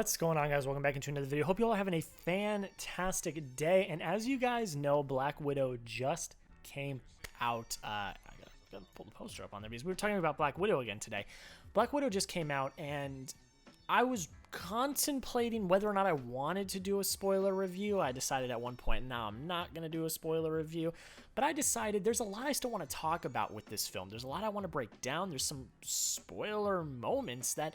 What's going on, guys? Welcome back into another video. Hope you all are having a fantastic day. And as you guys know, Black Widow just came out. I gotta pull the poster up on there because we were talking about Black Widow again today. Black Widow just came out, and I was contemplating whether or not I wanted to do a spoiler review. I decided at one point, no, I'm not going to do a spoiler review. But I decided there's a lot I still want to talk about with this film. There's a lot I want to break down. There's some spoiler moments that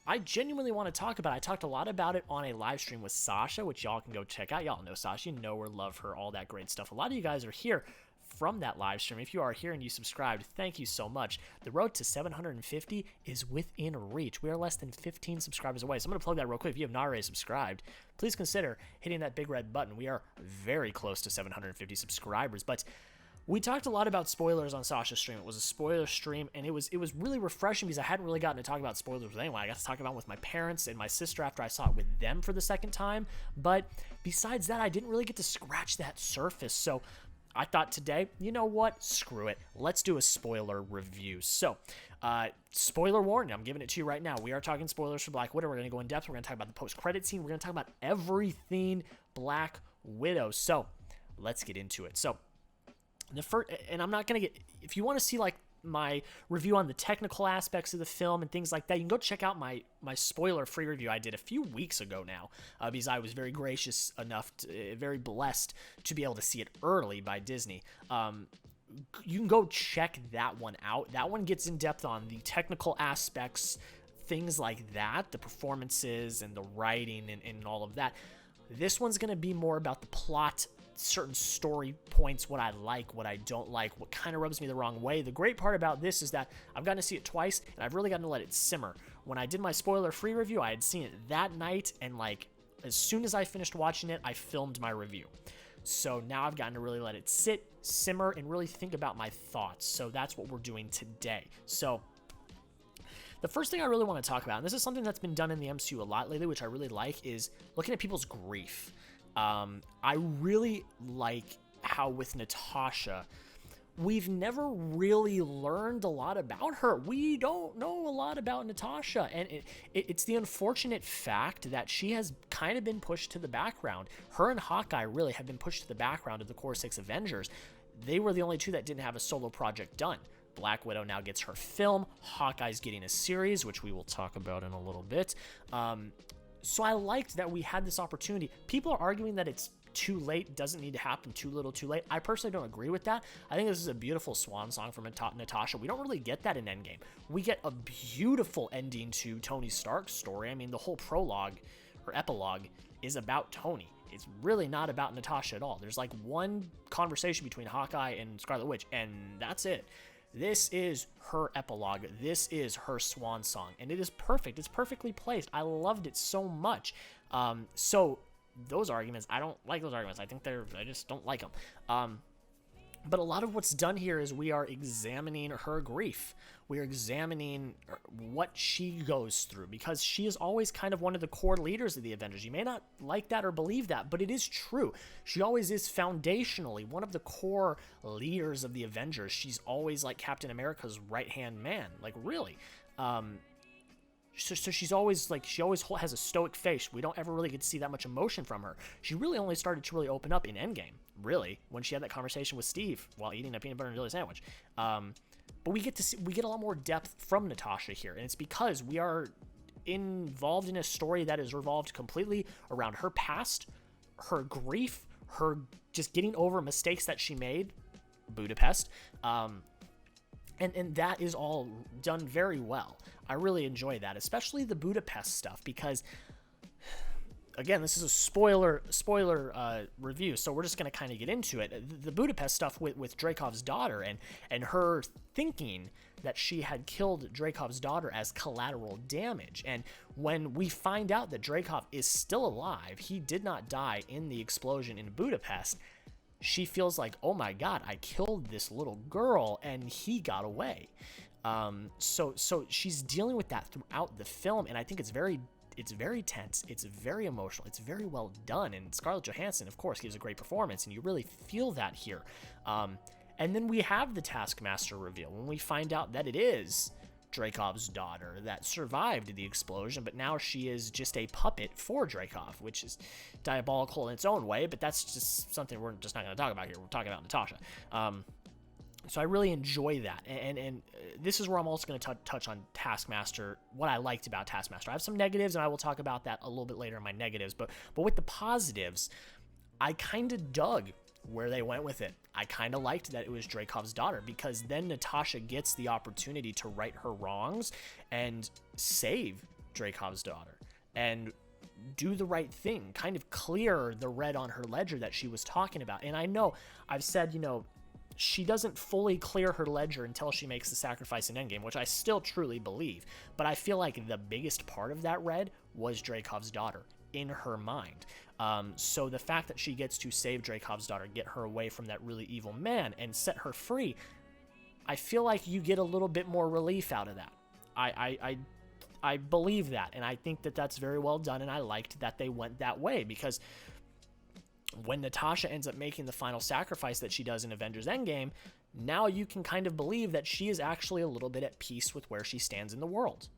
I genuinely want to talk about. I talked a lot about it on a live stream with Sasha, which y'all can go check out. Y'all know Sasha, you know her, love her, all that great stuff. A lot of you guys are here from that live stream. If you are here and you subscribed, thank you so much. The road to 750 is within reach. We are less than 15 subscribers away. So I'm going to plug that real quick. If you have not already subscribed, please consider hitting that big red button. We are very close to 750 subscribers, but we talked a lot about spoilers on Sasha's stream. It was a spoiler stream, and it was really refreshing because I hadn't really gotten to talk about spoilers with anyone. I got to talk about it with my parents and my sister after I saw it with them for the second time. But besides that, I didn't really get to scratch that surface. So I thought today, you know what? Screw it. Let's do a spoiler review. So, spoiler warning. I'm giving it to you right now. We are talking spoilers for Black Widow. We're going to go in depth. We're going to talk about the post-credit scene. We're going to talk about everything Black Widow. So, let's get into it. So, the first, and I'm not going to get, if you want to see like my review on the technical aspects of the film and things like that, you can go check out my spoiler free review I did a few weeks ago now, because I was very gracious enough, very blessed to be able to see it early by Disney. You can go check that one out. That one gets in depth on the technical aspects, things like that, the performances and the writing and all of that. This one's going to be more about the plot, certain story points, what I like, what I don't like, what kind of rubs me the wrong way. The great part about this is that I've gotten to see it twice, and I've really gotten to let it simmer. When I did my spoiler-free review, I had seen it that night, and like as soon as I finished watching it, I filmed my review. So now I've gotten to really let it sit, simmer, and really think about my thoughts. So that's what we're doing today. So the first thing I really want to talk about, and this is something that's been done in the MCU a lot lately, which I really like, is looking at people's grief. I really like how with Natasha, we've never really learned a lot about her. We don't know a lot about Natasha, and it's the unfortunate fact that she has kind of been pushed to the background. Her and Hawkeye really have been pushed to the background of the core 6 Avengers. They were the only two that didn't have a solo project done. Black Widow now gets her film. Hawkeye's getting a series, which we will talk about in a little bit. So I liked that we had this opportunity. People are arguing that it's too late, doesn't need to happen, too little, too late. I personally don't agree with that. I think this is a beautiful swan song from Natasha. We don't really get that in Endgame. We get a beautiful ending to Tony Stark's story. I mean, the whole prologue or epilogue is about Tony. It's really not about Natasha at all. There's like one conversation between Hawkeye and Scarlet Witch, and that's it. This is her epilogue. This is her swan song, and it is perfect. It's perfectly placed. I loved it so much. So those arguments, I don't like those arguments. I think I just don't like them. But a lot of what's done here is we are examining her grief. We are examining what she goes through, because she is always kind of one of the core leaders of the Avengers. You may not like that or believe that, but it is true. She always is foundationally one of the core leaders of the Avengers. She's always like Captain America's right-hand man, like really. So she's always like, she always has a stoic face. We don't ever really get to see that much emotion from her. She really only started to really open up in Endgame, really, when she had that conversation with Steve while eating a peanut butter and jelly sandwich. But we get a lot more depth from Natasha here, and it's because we are involved in a story that is revolved completely around her past, her grief, her just getting over mistakes that she made, Budapest, and that is all done very well. I really enjoy that, especially the Budapest stuff, because again, this is a spoiler review, so we're just going to kind of get into it. The Budapest stuff with Dreykov's daughter and her thinking that she had killed Dreykov's daughter as collateral damage. And when we find out that Dreykov is still alive, he did not die in the explosion in Budapest, she feels like, oh my God, I killed this little girl and he got away. So she's dealing with that throughout the film, and I think it's very tense, it's very emotional, it's very well done, and Scarlett Johansson, of course, gives a great performance, and you really feel that here. And then we have the Taskmaster reveal when we find out that it is Dreykov's daughter that survived the explosion, but now she is just a puppet for Dreykov, which is diabolical in its own way, but that's just something we're just not going to talk about here. We're talking about Natasha. So I really enjoy that, and this is where I'm also going to touch on Taskmaster, what I liked about Taskmaster. I have some negatives, and I will talk about that a little bit later in my negatives, but with the positives, I kind of dug where they went with it. I kind of liked that it was Dreykov's daughter, because then Natasha gets the opportunity to right her wrongs and save Dreykov's daughter and do the right thing, kind of clear the red on her ledger that she was talking about. And I know I've said, she doesn't fully clear her ledger until she makes the sacrifice in Endgame, which I still truly believe. But I feel like the biggest part of that red was Dreykov's daughter in her mind. So the fact that she gets to save Dreykov's daughter, get her away from that really evil man, and set her free, I feel like you get a little bit more relief out of that. I believe that, and I think that that's very well done, and I liked that they went that way, because when Natasha ends up making the final sacrifice that she does in Avengers Endgame, now you can kind of believe that she is actually a little bit at peace with where she stands in the world.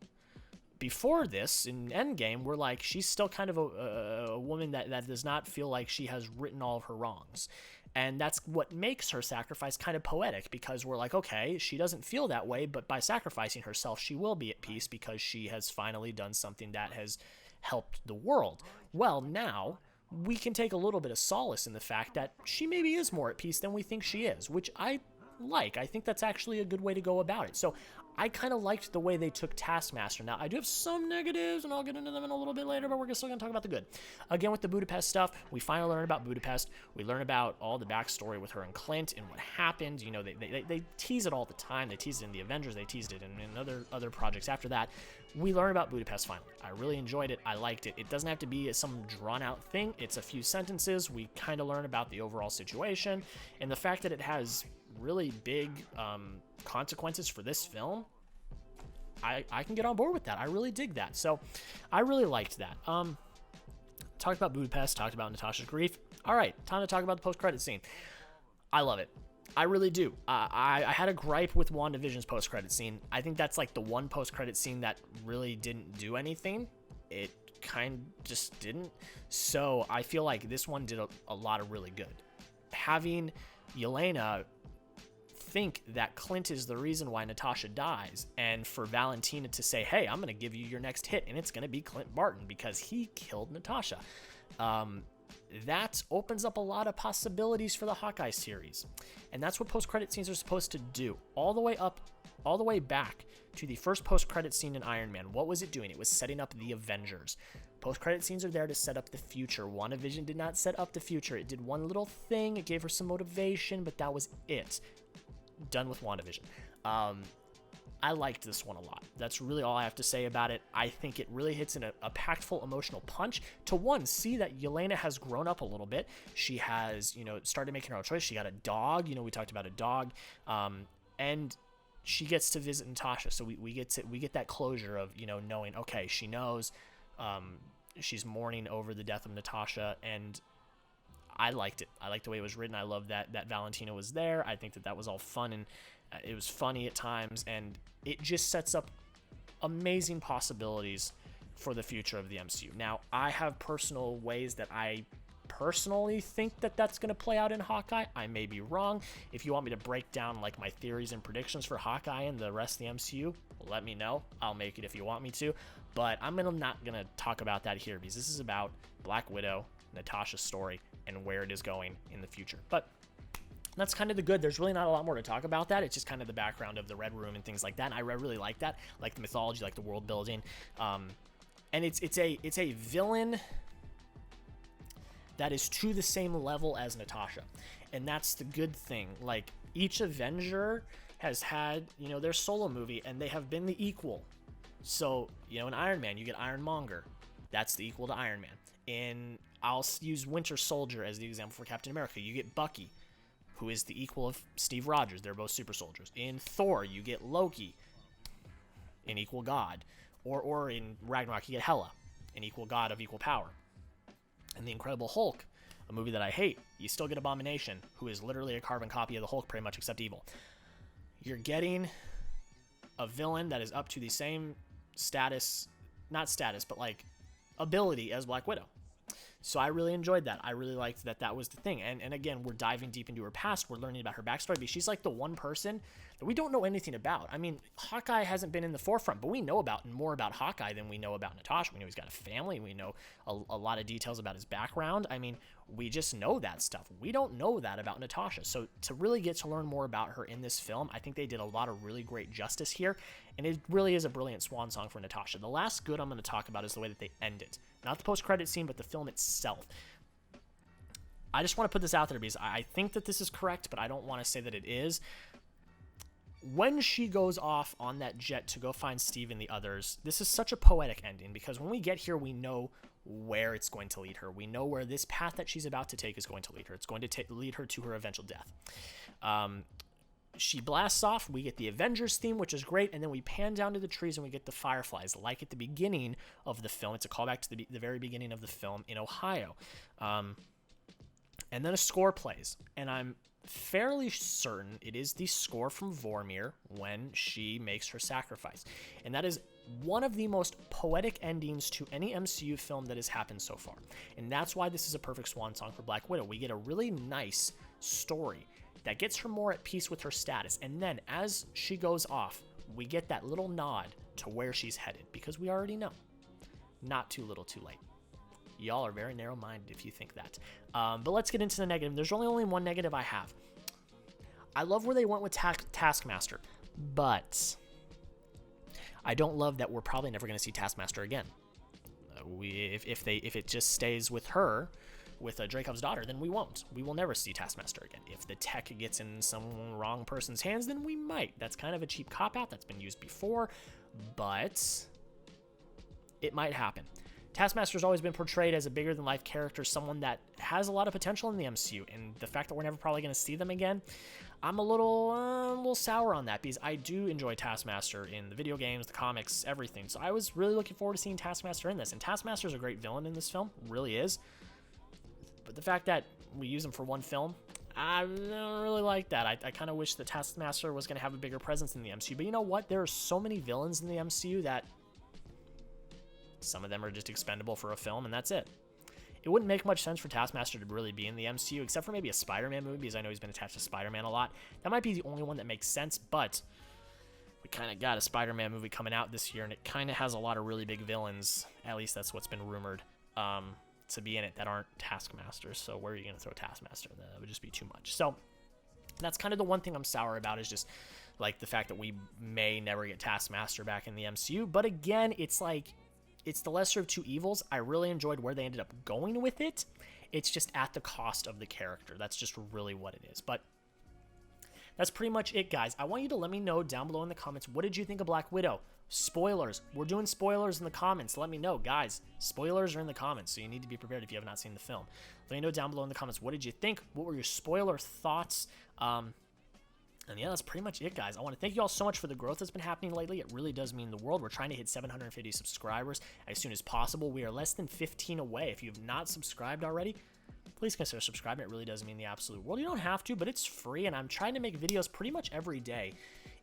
Before this, in Endgame, we're like, she's still kind of a woman that does not feel like she has written all of her wrongs. And that's what makes her sacrifice kind of poetic, because we're like, okay, she doesn't feel that way, but by sacrificing herself, she will be at peace because she has finally done something that has helped the world. Well, now we can take a little bit of solace in the fact that she maybe is more at peace than we think she is, which I like. I think that's actually a good way to go about it. So I kind of liked the way they took Taskmaster. Now, I do have some negatives, and I'll get into them in a little bit later, but we're still going to talk about the good. Again, with the Budapest stuff, we finally learn about Budapest. We learn about all the backstory with her and Clint and what happened. They tease it all the time. They teased it in the Avengers. They teased it in other projects after that. We learn about Budapest finally. I really enjoyed it. I liked it. It doesn't have to be some drawn-out thing. It's a few sentences. We kind of learn about the overall situation, and the fact that it has really big consequences for this film, I can get on board with that. I really dig that. So I really liked that. Talked about Budapest, talked about Natasha's grief. All right, time to talk about the post-credit scene. I love it. I really do. I had a gripe with WandaVision's post-credit scene. I think that's like the one post-credit scene that really didn't do anything. It kind of just didn't. So I feel like this one did a lot of really good. Having Yelena think that Clint is the reason why Natasha dies, and for Valentina to say, hey, I'm going to give you your next hit, and it's going to be Clint Barton because he killed Natasha. That opens up a lot of possibilities for the Hawkeye series, and that's what post-credit scenes are supposed to do. All the way back to the first post-credit scene in Iron Man. What was it doing? It was setting up the Avengers. Post-credit scenes are there to set up the future. WandaVision did not set up the future. It did one little thing. It gave her some motivation, but that was it. Done with WandaVision. I liked this one a lot. That's really all I have to say about it. I think it really hits in a impactful emotional punch to, one, see that Yelena has grown up a little bit. She has, started making her own choice. She got a dog. We talked about a dog. And she gets to visit Natasha. So we get that closure of, knowing, okay, she knows she's mourning over the death of Natasha, and I liked it. I liked the way it was written. I love that Valentina was there. I think that was all fun, and it was funny at times, and it just sets up amazing possibilities for the future of the MCU. Now, I have personal ways that I personally think that's going to play out in Hawkeye. I may be wrong. If you want me to break down like my theories and predictions for Hawkeye and the rest of the MCU, let me know. I'll make it if you want me to, but I'm not going to talk about that here because this is about Black Widow, Natasha's story, and where it is going in the future. But that's kind of the good. There's really not a lot more to talk about that. It's just kind of the background of the Red Room and things like that. And I really like that, like the mythology, like the world building. And it's a villain that is to the same level as Natasha, and that's the good thing. Like, each Avenger has had their solo movie, and they have been the equal. So in Iron Man, you get Ironmonger. That's the equal to Iron Man. I'll use Winter Soldier as the example for Captain America. You get Bucky, who is the equal of Steve Rogers. They're both super soldiers. In Thor, you get Loki, an equal god. Or in Ragnarok, you get Hela, an equal god of equal power. In The Incredible Hulk, a movie that I hate, you still get Abomination, who is literally a carbon copy of the Hulk, pretty much, except evil. You're getting a villain that is up to the same status, not status, but like ability as Black Widow. So I really enjoyed that. I really liked that that was the thing. And again, we're diving deep into her past. We're learning about her backstory, but she's like the one person that we don't know anything about. I mean, Hawkeye hasn't been in the forefront, but we know more about Hawkeye than we know about Natasha. We know he's got a family. We know a lot of details about his background. I mean, we just know that stuff. We don't know that about Natasha. So to really get to learn more about her in this film, I think they did a lot of really great justice here. And it really is a brilliant swan song for Natasha. The last good I'm going to talk about is the way that they end it. Not the post-credit scene, but the film itself. I just want to put this out there because I think that this is correct, but I don't want to say that it is. When she goes off on that jet to go find Steve and the others, this is such a poetic ending because when we get here, we know where it's going to lead her. We know where this path that she's about to take is going to lead her. It's going to lead her to her eventual death. She blasts off. We get the Avengers theme, which is great, and then we pan down to the trees and we get the fireflies, like at the beginning of the film. It's a callback to the very beginning of the film in Ohio. And then a score plays, and I'm fairly certain it is the score from Vormir when she makes her sacrifice. And that is one of the most poetic endings to any MCU film that has happened so far. And that's why this is a perfect swan song for Black Widow. We get a really nice story that gets her more at peace with her status. And then as she goes off, we get that little nod to where she's headed because we already know. Not too little too late. Y'all are very narrow-minded if you think that. But let's get into the negative. There's only one negative I have. I love where they went with Taskmaster, but I don't love that we're probably never going to see Taskmaster again. If it just stays with her, with Dracov's daughter, then we won't. We will never see Taskmaster again. If the tech gets in some wrong person's hands, then we might. That's kind of a cheap cop-out that's been used before, but it might happen. Taskmaster's always been portrayed as a bigger-than-life character, someone that has a lot of potential in the MCU, and the fact that we're never probably going to see them again, I'm a little sour on that, because I do enjoy Taskmaster in the video games, the comics, everything, so I was really looking forward to seeing Taskmaster in this, and Taskmaster's a great villain in this film, really is, but the fact that we use him for one film, I don't really like that. I kind of wish that Taskmaster was going to have a bigger presence in the MCU, but you know what? There are so many villains in the MCU that some of them are just expendable for a film, and that's it. It wouldn't make much sense for Taskmaster to really be in the MCU, except for maybe a Spider-Man movie, because I know he's been attached to Spider-Man a lot. That might be the only one that makes sense, but we kind of got a Spider-Man movie coming out this year, and it kind of has a lot of really big villains, at least that's what's been rumored, to be in it that aren't Taskmasters. So where are you going to throw Taskmaster? That would just be too much. So that's kind of the one thing I'm sour about, is just like the fact that we may never get Taskmaster back in the MCU. But again, it's like, it's the lesser of two evils. I really enjoyed where they ended up going with it. It's just at the cost of the character. That's just really what it is. But that's pretty much it, guys. I want you to let me know down below in the comments, what did you think of Black Widow? Spoilers. We're doing spoilers in the comments. Let me know, guys. Spoilers are in the comments, so you need to be prepared if you have not seen the film. Let me know down below in the comments, what did you think? What were your spoiler thoughts? And yeah, that's pretty much it, guys. I want to thank you all so much for the growth that's been happening lately. It really does mean the world. We're trying to hit 750 subscribers as soon as possible. We are less than 15 away. If you have not subscribed already, please consider subscribing. It really does mean the absolute world. You don't have to, but it's free, and I'm trying to make videos pretty much every day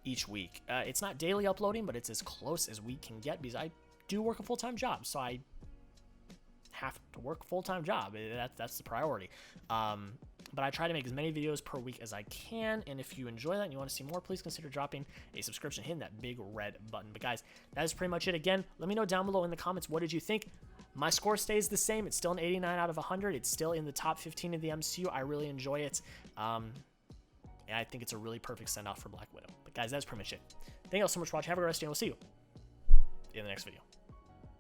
each week. It's not daily uploading, but it's as close as we can get because I do work a full-time job, so I have to work a full-time job. That's the priority. But I try to make as many videos per week as I can, and if you enjoy that and you want to see more, please consider dropping a subscription, hitting that big red button. But guys, that is pretty much it. Again, let me know down below in the comments, what did you think? My score stays the same. It's still an 89 out of 100. It's still in the top 15 of the MCU. I really enjoy it. And I think it's a really perfect send-off for Black Widow. But guys, that's pretty much it. Thank you all so much for watching. Have a great rest of your day, and we'll see you in the next video.